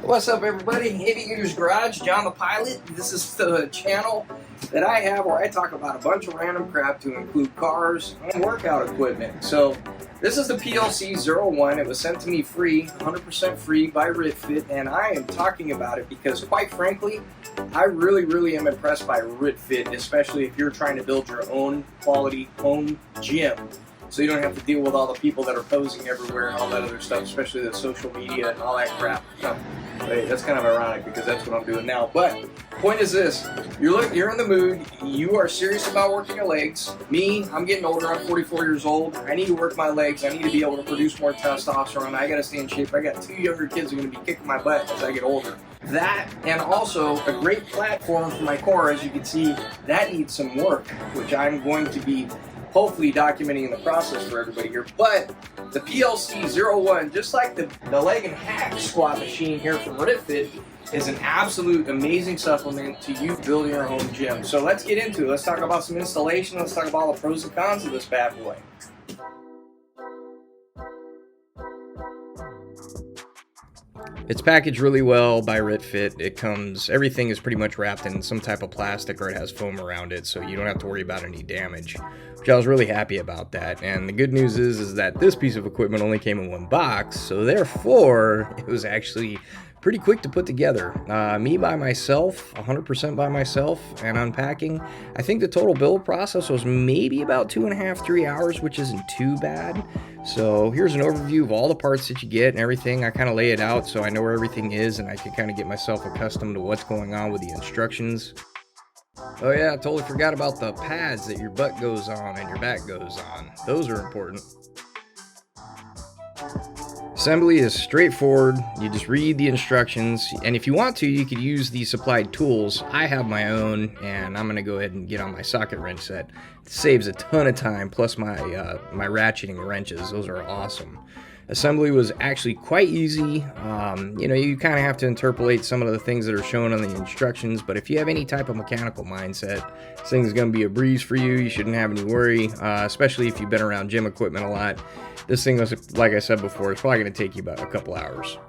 What's up, everybody? Aviator's Garage, John the Pilot. This is the channel that I have where I talk about a bunch of random crap to include cars and workout equipment. So this is the PLC-01. It was sent to me free, 100% free by Rit Fit, and I am talking about it because, quite frankly, I really am impressed by Rit Fit, especially if you're trying to build your own quality home gym. So you don't have to deal with all the people that are posing everywhere and all that other stuff, especially the social media and all that crap. That's kind of ironic because that's what I'm doing now. But point is this: you're in the mood. You are serious about working your legs. Me, I'm getting older. I'm 44 years old. I need to work my legs. I need to be able to produce more testosterone. I got to stay in shape. I got 2 younger kids who are going to be kicking my butt as I get older. That, and also a great platform for my core. As you can see, that needs some work, which I'm going to be hopefully documenting in the process for everybody here. But the PLC-01, just like the leg and hack squat machine here from Rit Fit, is an absolute amazing supplement to you building your home gym. So let's get into it. Let's talk about some installation. Let's talk about all the pros and cons of this bad boy. It's packaged really well by Rit Fit. Everything is pretty much wrapped in some type of plastic, or it has foam around it, so you don't have to worry about any damage, which I was really happy about that. And the good news is that this piece of equipment only came in one box, so therefore it was actually pretty quick to put together. Me by myself, 100% by myself, and unpacking, I think the total build process was maybe about 2.5 to 3 hours, which isn't too bad. So here's an overview of all the parts that you get and everything. I kind of lay it out so I know where everything is, and I can kind of get myself accustomed to what's going on with the instructions. Oh yeah, I totally forgot about the pads that your butt goes on and your back goes on. Those are important. Assembly is straightforward. You just read the instructions, and if you want to, you could use the supplied tools. I have my own, and I'm going to go ahead and get on my socket wrench set. It saves a ton of time, plus my ratcheting wrenches. Those are awesome. Assembly was actually quite easy. You kind of have to interpolate some of the things that are shown on the instructions, but if you have any type of mechanical mindset, this thing is going to be a breeze for you. You shouldn't have any worry, especially if you've been around gym equipment a lot. This thing was, like I said before, it's probably going to take you about a couple hours.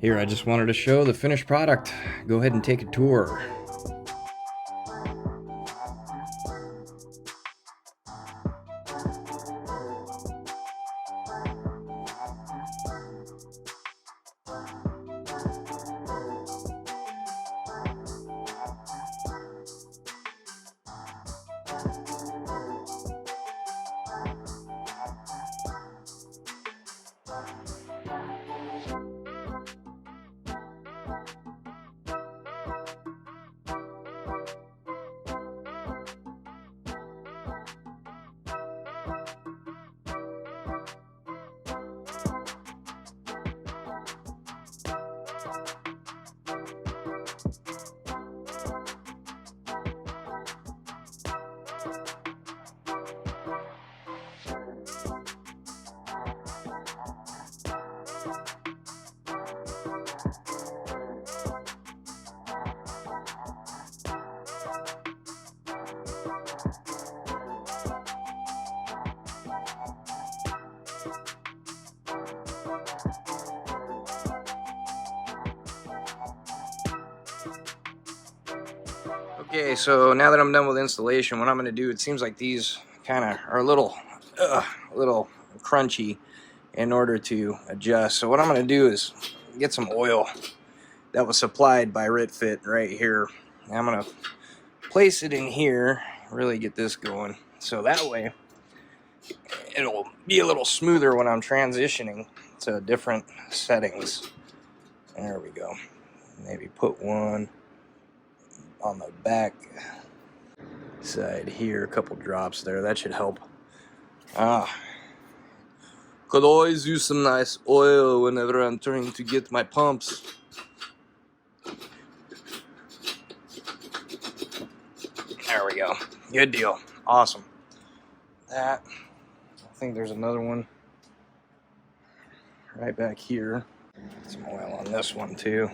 Here, I just wanted to show the finished product. Go ahead and take a tour. Okay, so now that I'm done with installation, what I'm going to do, it seems like these kind of are a little crunchy in order to adjust. So what I'm going to do is get some oil that was supplied by Rit Fit right here. I'm going to place it in here, really get this going. So that way, it'll be a little smoother when I'm transitioning to different settings. There we go. Maybe put one on the back side here, a couple drops there. That should help. Could always use some nice oil whenever I'm trying to get my pumps. There we go. Good deal. Awesome. that. I think there's another one right back here. Some oil on this one too.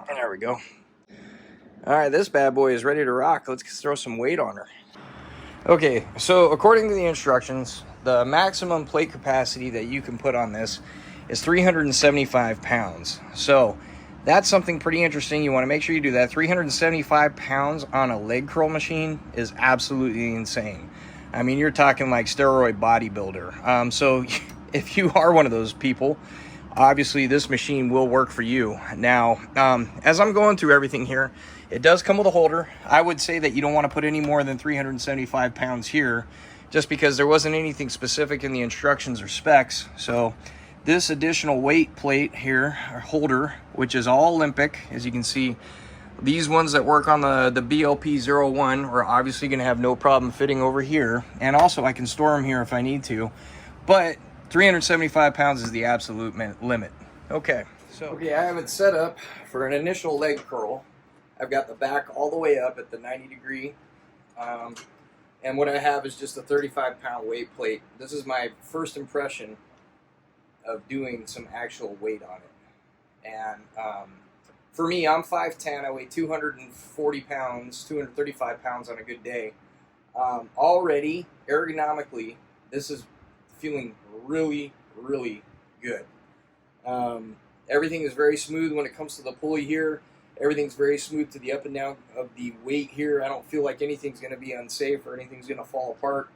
There we go. All right, this bad boy is ready to rock. Let's throw some weight on her. Okay, so according to the instructions, the maximum plate capacity that you can put on this is 375 pounds. So that's something pretty interesting. You want to make sure you do that. 375 pounds on a leg curl machine is absolutely insane. I mean, you're talking like steroid bodybuilder. So if you are one of those people, obviously this machine will work for you. Now, as I'm going through everything here, it does come with a holder. I would say that you don't want to put any more than 375 pounds here, just because there wasn't anything specific in the instructions or specs. So this additional weight plate here, or holder, which is all Olympic, as you can see, these ones that work on the BLP-01 are obviously going to have no problem fitting over here. And also I can store them here if I need to. But 375 pounds is the absolute limit. Okay, I have it set up for an initial leg curl. I've got the back all the way up at the 90 degree. And what I have is just a 35-pound weight plate. This is my first impression of doing some actual weight on it. And for me, I'm 5'10", I weigh 240 pounds, 235 pounds on a good day. Already, ergonomically, this is feeling really, really good. Everything is very smooth when it comes to the pulley here. Everything's very smooth to the up and down of the weight here. I don't feel like anything's going to be unsafe or anything's going to fall apart.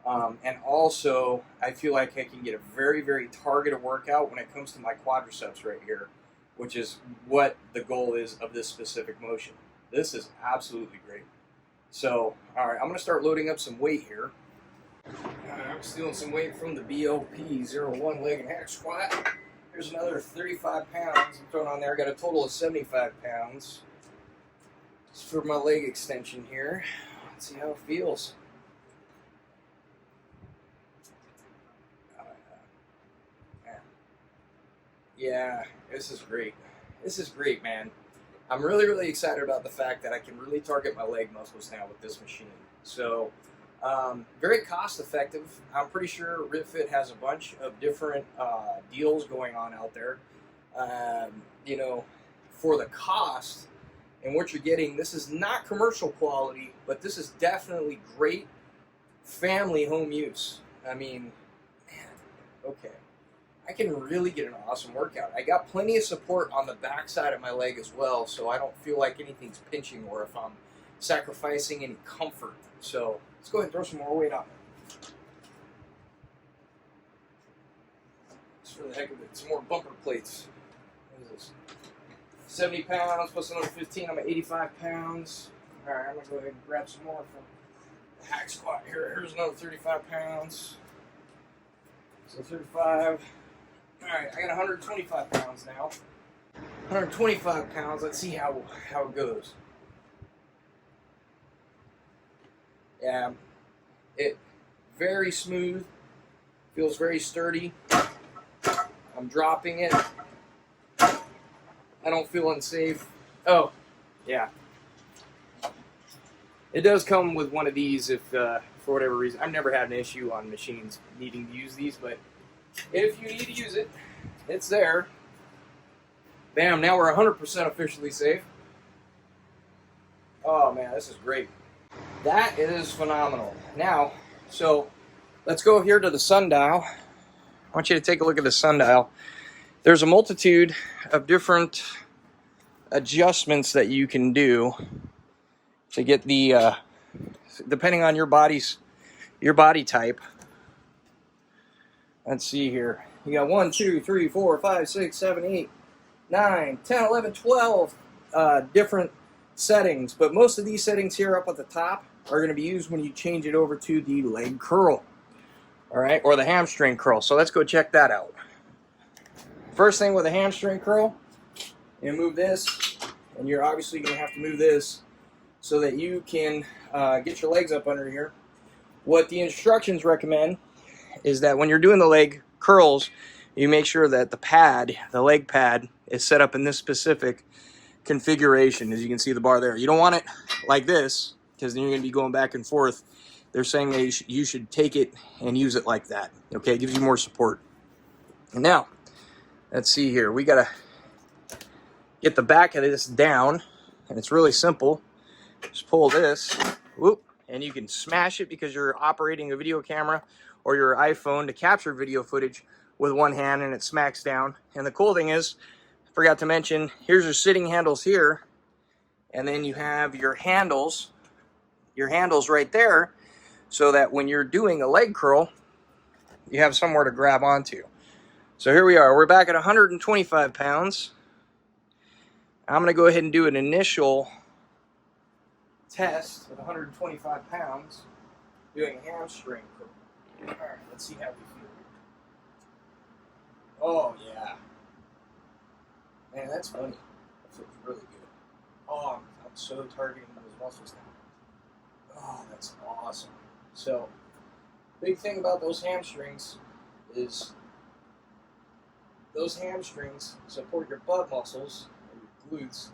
And also, I feel like I can get a very, very targeted workout when it comes to my quadriceps right here, which is what the goal is of this specific motion. This is absolutely great. So, all right, I'm going to start loading up some weight here. I'm stealing some weight from the BLP-01 leg and hack squat. Here's another 35 pounds I'm throwing on there. I got a total of 75 pounds. Just for my leg extension here. Let's see how it feels. Yeah, this is great. This is great, man. I'm really, really excited about the fact that I can really target my leg muscles now with this machine. So, very cost effective. I'm pretty sure Ritfit has a bunch of different deals going on out there. You know, for the cost and what you're getting, this is not commercial quality, but this is definitely great family home use. I mean, man, okay. I can really get an awesome workout. I got plenty of support on the back side of my leg as well, so I don't feel like anything's pinching or if I'm sacrificing any comfort. So let's go ahead and throw some more weight on there. Just for the heck of it, some more bumper plates. What is this? 70 pounds plus another 15. I'm at 85 pounds. All right, I'm going to go ahead and grab some more from the hack squat here. Here's another 35 pounds. So 35. All right, I got 125 pounds now. 125 pounds. Let's see how it goes. Yeah, it very smooth. Feels very sturdy. I'm dropping it. I don't feel unsafe. Oh, yeah. It does come with one of these if, for whatever reason, I've never had an issue on machines needing to use these, but if you need to use it, it's there. Bam, now we're 100% officially safe. Oh man, this is great. That is phenomenal. Now, so let's go here to the sundial. I want you to take a look at the sundial. There's a multitude of different adjustments that you can do to get the, depending on your body type. Let's see here. You got 1, 2, 3, 4, 5, 6, 7, 8, 9, 10, 11, 12 different settings. But most of these settings here up at the top are going to be used when you change it over to the leg curl. All right, or the hamstring curl. So let's go check that out. First thing with a hamstring curl, you move this, and you're obviously going to have to move this so that you can get your legs up under here. What the instructions recommend is that when you're doing the leg curls, you make sure that the pad, the leg pad, is set up in this specific configuration. As you can see the bar there, you don't want it like this because then you're going to be going back and forth. They're saying that you should take it and use it like that. Okay, it gives you more support. And now, let's see here. We got to get the back of this down, and it's really simple. Just pull this, whoop, and you can smash it because you're operating a video camera or your iPhone to capture video footage with one hand, and it smacks down. And the cool thing is, I forgot to mention, here's your sitting handles here, and then you have your handles right there, so that when you're doing a leg curl, you have somewhere to grab onto. So here we are. We're back at 125 pounds. I'm going to go ahead and do an initial test with 125 pounds doing a hamstring curl. All right, let's see how we feel. Oh, yeah. Man, that's funny. That feels really good. Oh, I'm so targeting those muscles now. Oh, that's awesome. So, big thing about those hamstrings is those hamstrings support your butt muscles, or your glutes.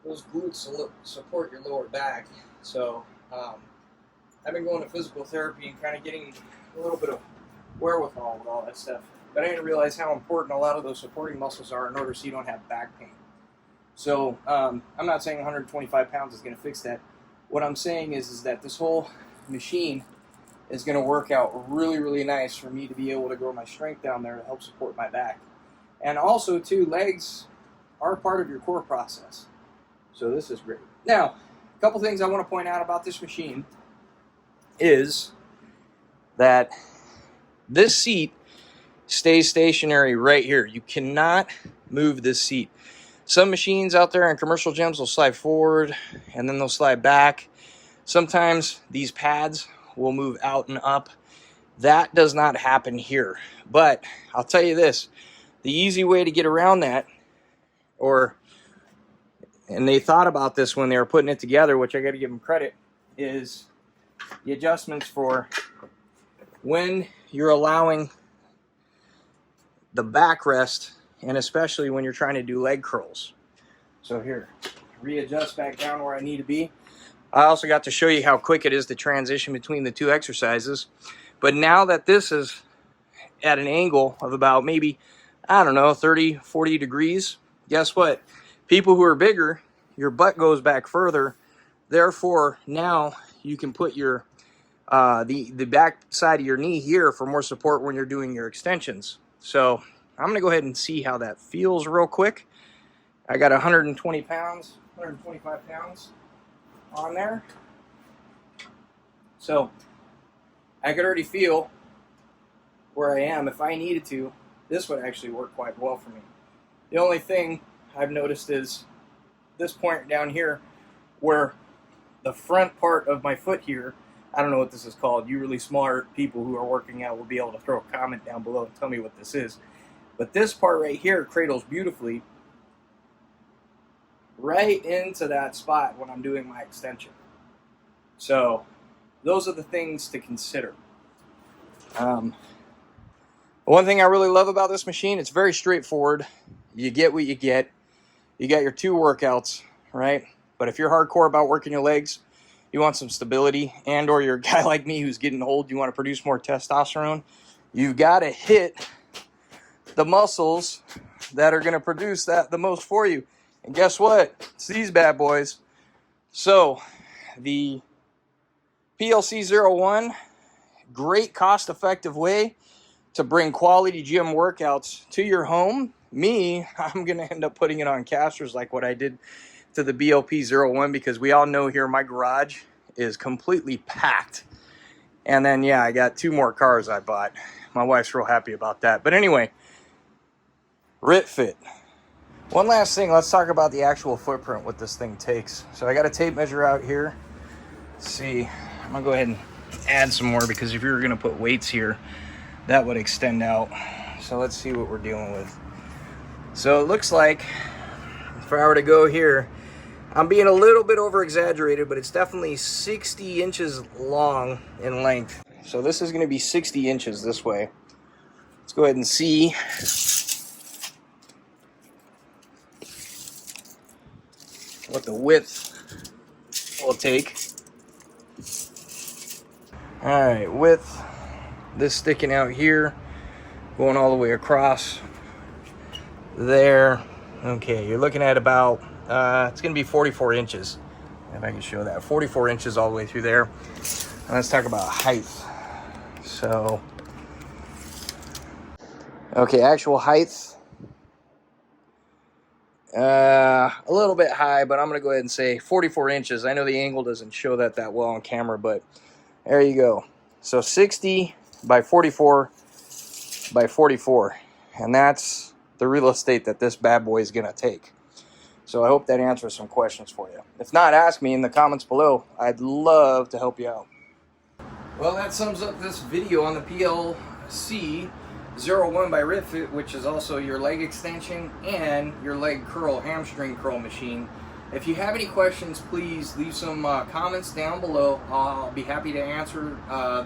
Those glutes support your lower back. So, I've been going to physical therapy and kind of getting a little bit of wherewithal with all that stuff. But I didn't realize how important a lot of those supporting muscles are in order so you don't have back pain. So, I'm not saying 125 pounds is going to fix that. What I'm saying is that this whole machine is going to work out really, really nice for me to be able to grow my strength down there to help support my back. And also, too, legs are part of your core process. So this is great. Now, a couple things I want to point out about this machine is that this seat stays stationary right here. You cannot move this seat. Some machines out there in commercial gyms will slide forward and then they'll slide back. Sometimes these pads will move out and up. That does not happen here. But I'll tell you this, the easy way to get around that, and they thought about this when they were putting it together, which I got to give them credit, is the adjustments for when you're allowing the backrest, and especially when you're trying to do leg curls. So here, readjust back down where I need to be. I also got to show you how quick it is to transition between the two exercises. But now that this is at an angle of about maybe, I don't know, 30, 40 degrees, guess what? People who are bigger, your butt goes back further. Therefore, now you can put your the back side of your knee here for more support when you're doing your extensions. So I'm going to go ahead and see how that feels real quick. I got 120 pounds, 125 pounds on there. So I could already feel where I am. If I needed to, this would actually work quite well for me. The only thing I've noticed is this point down here where the front part of my foot here, I don't know what this is called. You really smart people who are working out will be able to throw a comment down below and tell me what this is. But this part right here cradles beautifully right into that spot when I'm doing my extension. So those are the things to consider. One thing I really love about this machine, it's very straightforward. You get what you get. You got your two workouts, right? But if you're hardcore about working your legs, you want some stability, and or you're a guy like me who's getting old, you want to produce more testosterone, you've got to hit the muscles that are going to produce that the most for you. And guess what? It's these bad boys. So the PLC01, great cost-effective way to bring quality gym workouts to your home. Me, I'm going to end up putting it on casters like what I did to the BLP01, because we all know here my garage is completely packed. And then, yeah, I got 2 more cars I bought. My wife's real happy about that. But anyway, Rit Fit. One last thing, let's talk about the actual footprint, what this thing takes. So I got a tape measure out here. Let's see, I'm gonna go ahead and add some more, because if you were gonna put weights here, that would extend out. So let's see what we're dealing with. So it looks like, if I were to go here, I'm being a little bit over exaggerated, but it's definitely 60 inches long in length. So this is going to be 60 inches this way. Let's go ahead and see. What the width will take. Alright, width, this sticking out here, going all the way across there. Okay, you're looking at about, it's going to be 44 inches. If I can show that, 44 inches all the way through there. And let's talk about height. So, okay, actual height, a little bit high, but I'm going to go ahead and say 44 inches. I know the angle doesn't show that well on camera, but there you go. So 60 by 44 by 44. And that's the real estate that this bad boy is going to take. So I hope that answers some questions for you. If not, ask me in the comments below. I'd love to help you out. Well, that sums up this video on the PLC 01 by Rit Fit, which is also your leg extension and your leg curl, hamstring curl machine. If you have any questions, please leave some comments down below. I'll be happy to answer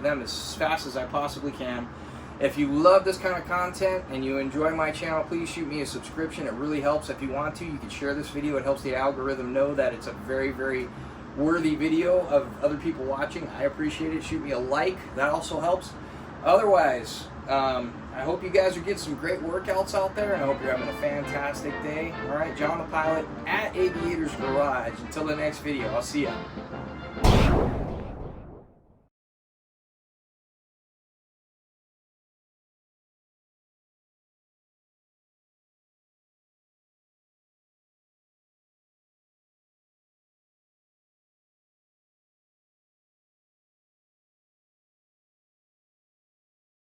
them as fast as I possibly can. If you love this kind of content and you enjoy my channel, please shoot me a subscription. It really helps. If you want to, you can share this video. It helps the algorithm know that it's a very, very worthy video of other people watching. I appreciate it. Shoot me a like. That also helps. Otherwise, I hope you guys are getting some great workouts out there, and I hope you're having a fantastic day. All right, John the Pilot at Aviator's Garage. Until the next video, I'll see ya.